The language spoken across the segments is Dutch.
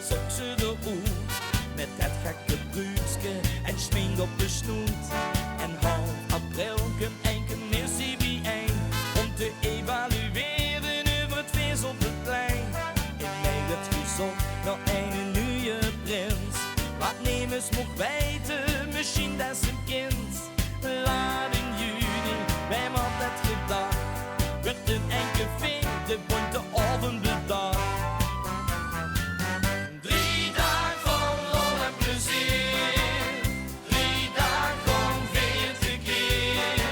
zoekt ze de oet. Met dat gekke bruutske en schmink op de snoet. En half april komt enkel missie bijeen om te evalueren over het feest op het plein. Ik mij het gezocht naar een nieuwe prins. Wat nemens mocht weten, misschien dat is een kind. Laat in juni, wij had het gedacht. Werd een enkel ving, de bonte avond bedacht. 3 dagen van lol en plezier. 3 dagen om 40 keer.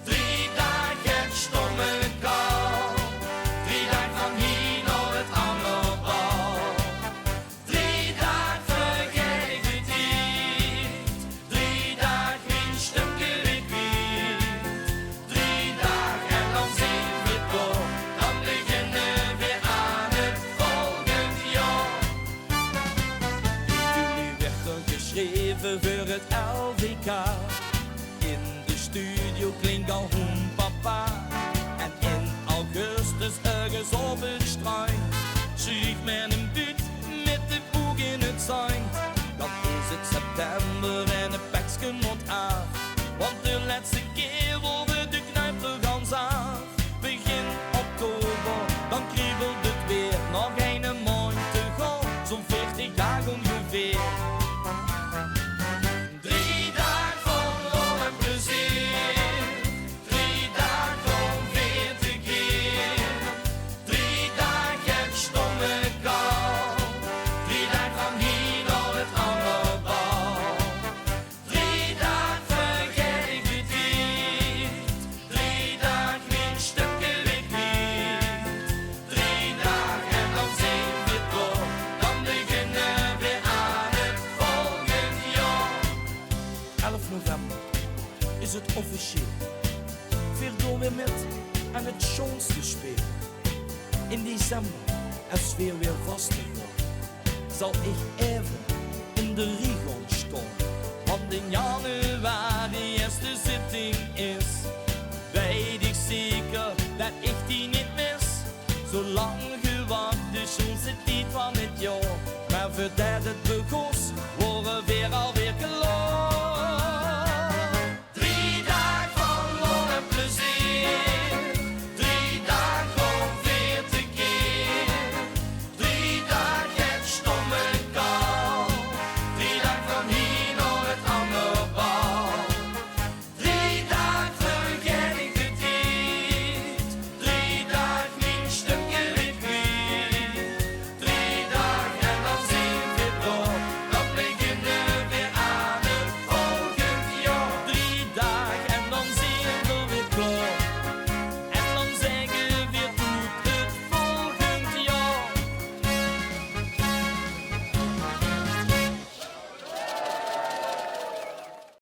3 dagen het stomme kou. 3 dagen van hier naar het andere bal. 3 dagen vergeet ik het niet. 3 dagen min stukje ik weet. 3 dagen en dan zien we door. Dan beginnen we weer aan het volgend jaar. In juli werd er geschreven voor het LVK. In de studio klinkt al hoen papa. En in augustus ergens op het strand zie ik men een buurt met de boek in het zand. Dan is het september en het pakje moet af. Want de laatste keer worden de knijp er gans af. Begin oktober, dan kriebelt het weer. Nog een maand te gaan, zo'n 40 dagen ongeveer. 3 dagen van lol en plezier. 3 dagen om 40 keer. 3 dagen het stomme kou. 3 dagen van hier naar het andere bal. 3 dagen vergeet ik het niet. 3 dagen min stukken ik niet. 3 dagen en dan zien we door. Dan beginnen we aan het volgend jaar. 11 november is het officieel. Weer door weer met aan het schoonste spelen. In december, als weer vaster wordt, zal ik even in de riegel staan. Want in januari